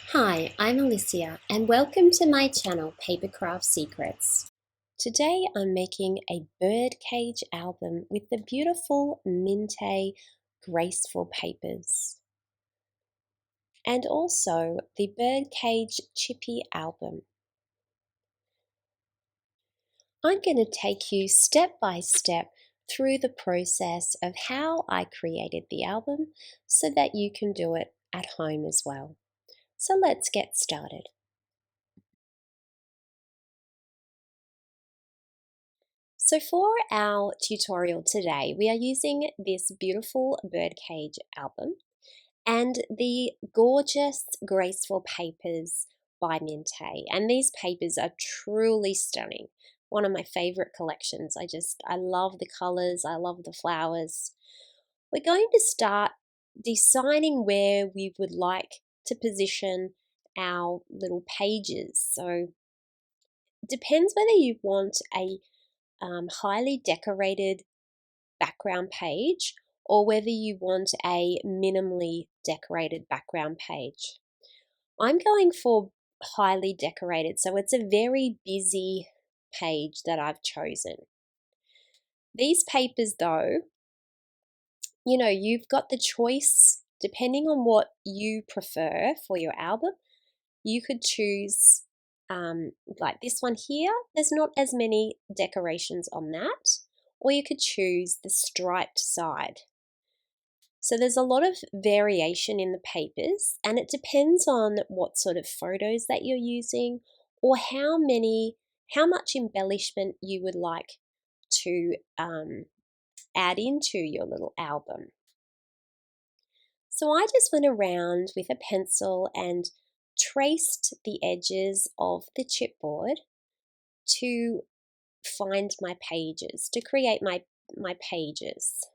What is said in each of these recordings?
Hi, I'm Alicia and welcome to my channel Papercraft Secrets. Today I'm making a bird cage album with the beautiful Mintay Graceful papers and also the bird cage chippy album. I'm going to take you step by step through the process of how I created the album so that you can do it at home as well. So let's get started. So for our tutorial today, we are using this beautiful birdcage album and the gorgeous Graceful papers by Mintay. And these papers are truly stunning. One of my favorite collections. I love the colors, I love the flowers. We're going to start deciding where we would like to position our little pages. So it depends whether you want a highly decorated background page or whether you want a minimally decorated background page. I'm going for highly decorated, so it's a very busy page that I've chosen. These papers though, you've got the choice depending on what you prefer for your album. You could choose like this one here. There's not as many decorations on that. Or you could choose the striped side. So there's a lot of variation in the papers, and it depends on what sort of photos that you're using or how much embellishment you would like to add into your little album. So I just went around with a pencil and traced the edges of the chipboard to find my pages, to create my pages.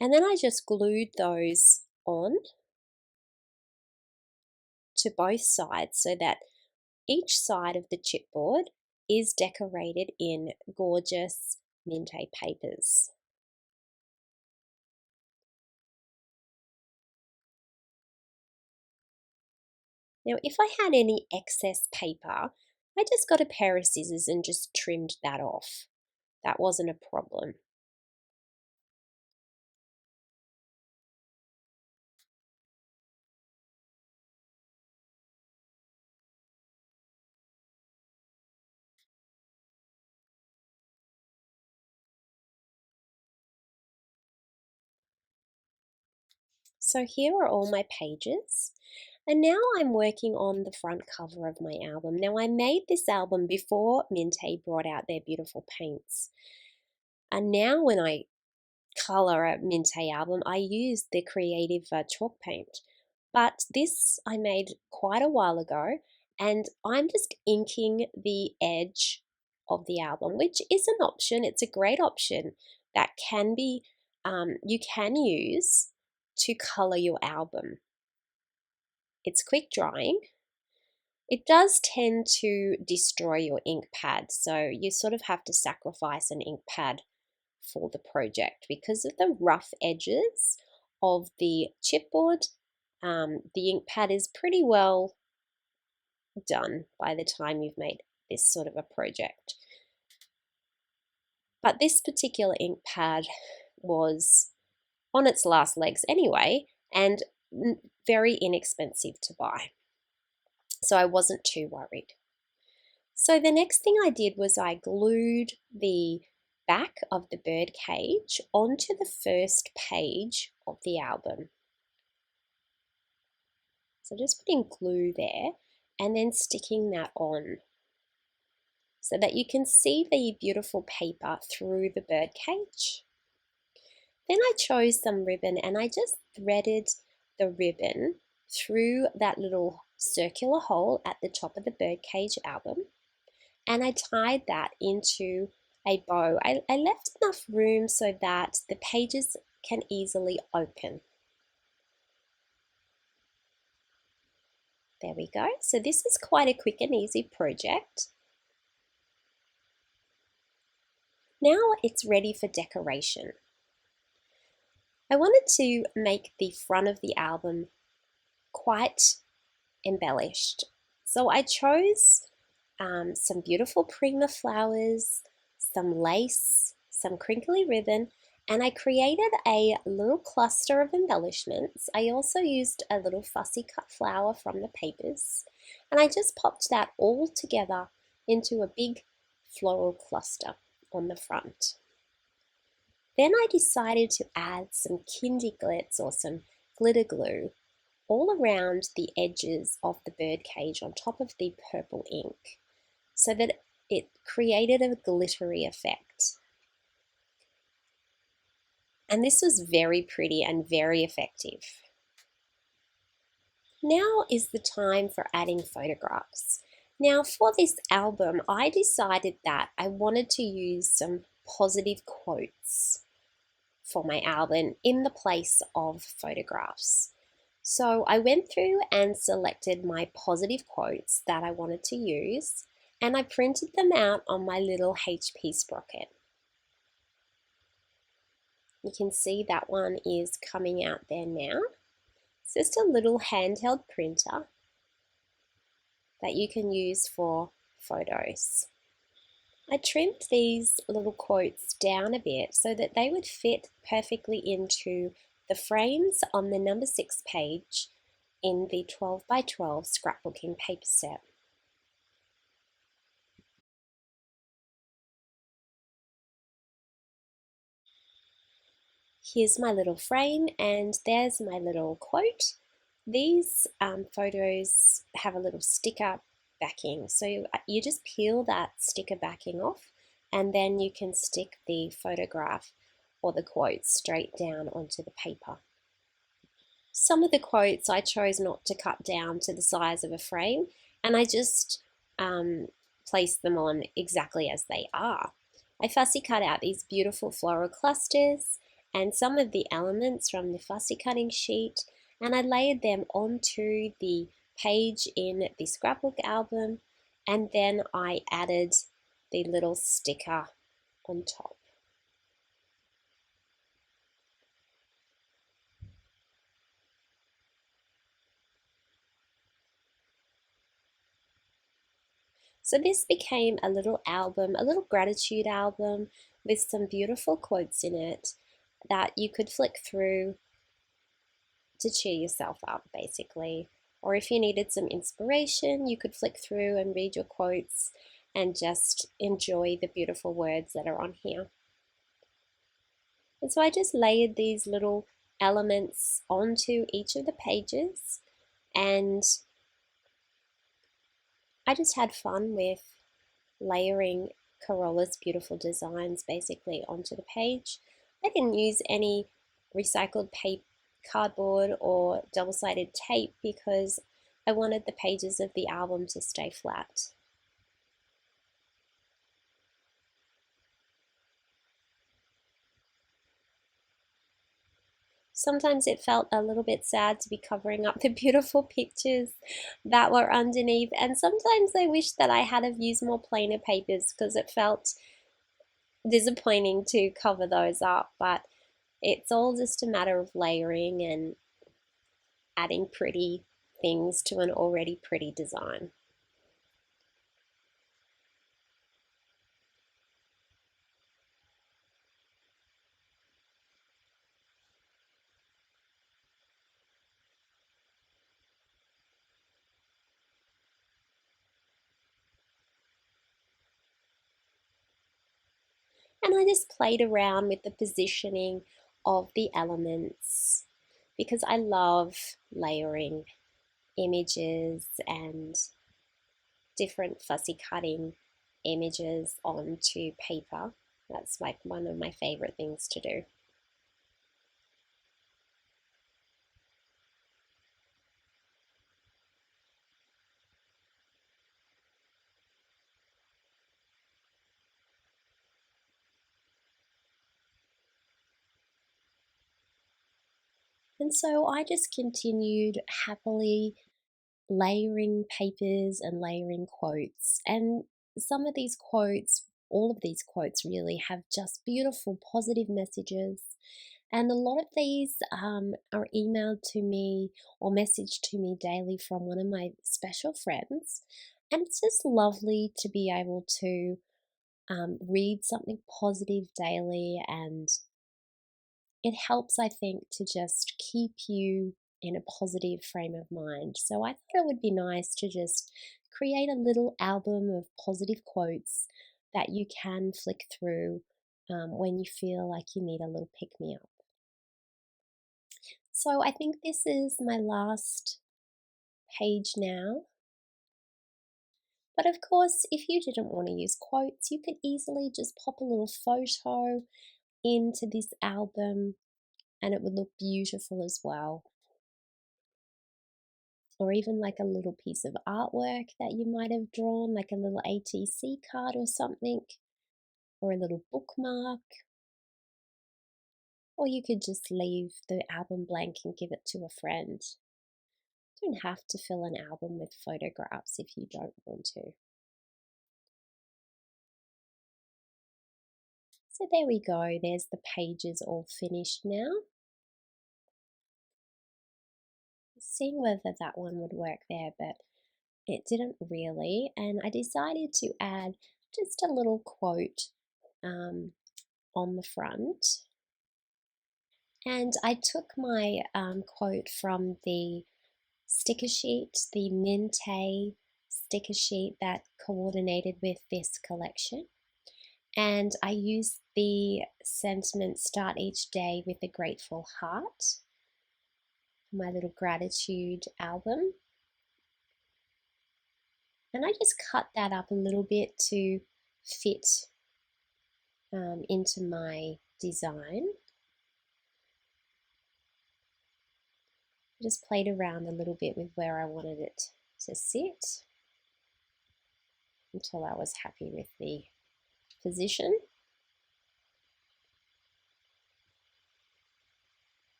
And then I just glued those on to both sides so that each side of the chipboard is decorated in gorgeous Mintay papers. Now, if I had any excess paper, I just got a pair of scissors and just trimmed that off. That wasn't a problem. So here are all my pages. And now I'm working on the front cover of my album. Now I made this album before Mintay brought out their beautiful paints. And now when I color a Mintay album, I use the creative chalk paint. But this I made quite a while ago, and I'm just inking the edge of the album, which is an option. It's a great option that can be you can use to color your album. It's quick drying. It does tend to destroy your ink pad, so you sort of have to sacrifice an ink pad for the project because of the rough edges of the chipboard. The ink pad is pretty well done by the time you've made this sort of a project. But this particular ink pad was on its last legs anyway and very inexpensive to buy. So I wasn't too worried. So the next thing I did was I glued the back of the bird cage onto the first page of the album. So just putting glue there and then sticking that on so that you can see the beautiful paper through the bird cage. Then I chose some ribbon and I just threaded the ribbon through that little circular hole at the top of the birdcage album, and I tied that into a bow. I left enough room so that the pages can easily open. There we go. So this is quite a quick and easy project. Now it's ready for decoration. I wanted to make the front of the album quite embellished. So I chose some beautiful Prima flowers, some lace, some crinkly ribbon, and I created a little cluster of embellishments. I also used a little fussy cut flower from the papers, and I just popped that all together into a big floral cluster on the front. Then I decided to add some kindy glitz or some glitter glue all around the edges of the bird cage on top of the purple ink so that it created a glittery effect. And this was very pretty and very effective. Now is the time for adding photographs. Now for this album, I decided that I wanted to use some positive quotes for my album in the place of photographs. So I went through and selected my positive quotes that I wanted to use, and I printed them out on my little HP sprocket. You can see that one is coming out there now. It's just a little handheld printer that you can use for photos. I trimmed these little quotes down a bit so that they would fit perfectly into the frames on the number 6 page in the 12 by 12 scrapbooking paper set. Here's my little frame and there's my little quote. These photos have a little sticker backing, so you just peel that sticker backing off and then you can stick the photograph or the quote straight down onto the paper. Some of the quotes I chose not to cut down to the size of a frame, and I just placed them on exactly as they are. I fussy cut out these beautiful floral clusters and some of the elements from the fussy cutting sheet, and I layered them onto the page in the scrapbook album, and then I added the little sticker on top. So this became a little album, a little gratitude album with some beautiful quotes in it that you could flick through to cheer yourself up, basically. Or if you needed some inspiration, you could flick through and read your quotes and just enjoy the beautiful words that are on here. And so I just layered these little elements onto each of the pages, and I just had fun with layering Corolla's beautiful designs basically onto the page. I didn't use any recycled paper, cardboard or double-sided tape because I wanted the pages of the album to stay flat. Sometimes it felt a little bit sad to be covering up the beautiful pictures that were underneath, and sometimes I wish that I had have used more plainer papers because it felt disappointing to cover those up, but it's all just a matter of layering and adding pretty things to an already pretty design. And I just played around with the positioning of the elements because I love layering images and different fussy cutting images onto paper. That's like one of my favorite things to do. And so I just continued happily layering papers and layering quotes. And some of these quotes, all of these quotes really have just beautiful positive messages. And a lot of these are emailed to me or messaged to me daily from one of my special friends. And it's just lovely to be able to read something positive daily, and it helps, I think, to just keep you in a positive frame of mind. So I thought it would be nice to just create a little album of positive quotes that you can flick through when you feel like you need a little pick me up. So I think this is my last page now. But of course, if you didn't want to use quotes, you could easily just pop a little photo into this album and it would look beautiful as well. Or even like a little piece of artwork that you might have drawn, like a little ATC card or something, or a little bookmark. Or you could just leave the album blank and give it to a friend. You don't have to fill an album with photographs if you don't want to. So there we go, there's the pages all finished now. Seeing whether that one would work there, but it didn't really, and I decided to add just a little quote on the front. And I took my quote from the sticker sheet, the Mintay sticker sheet that coordinated with this collection. And I used the sentiment "start each day with a grateful heart" for my little gratitude album. And I just cut that up a little bit to fit into my design. I just played around a little bit with where I wanted it to sit until I was happy with the position.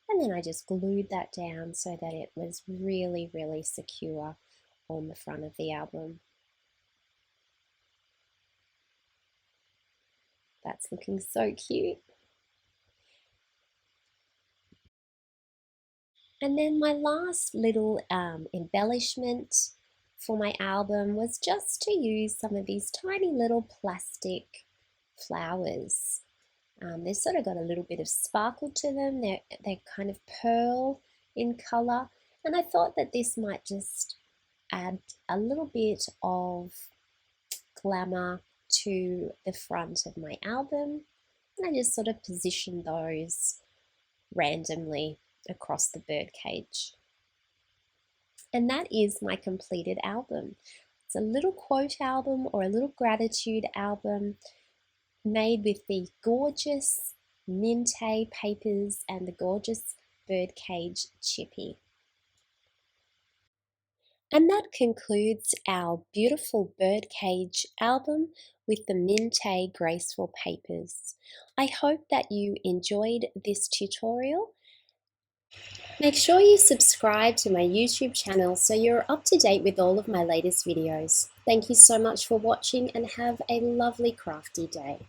And then I just glued that down so that it was really, really secure on the front of the album. That's looking so cute. And then my last little embellishment for my album was just to use some of these tiny little plastic flowers. They've sort of got a little bit of sparkle to them. They're kind of pearl in colour, and I thought that this might just add a little bit of glamour to the front of my album. And I just sort of positioned those randomly across the birdcage. And that is my completed album. It's a little quote album or a little gratitude album made with the gorgeous Mintay papers and the gorgeous birdcage chippy. And that concludes our beautiful birdcage album with the Mintay Graceful papers. I hope that you enjoyed this tutorial. Make sure you subscribe to my YouTube channel so you're up to date with all of my latest videos. Thank you so much for watching and have a lovely crafty day.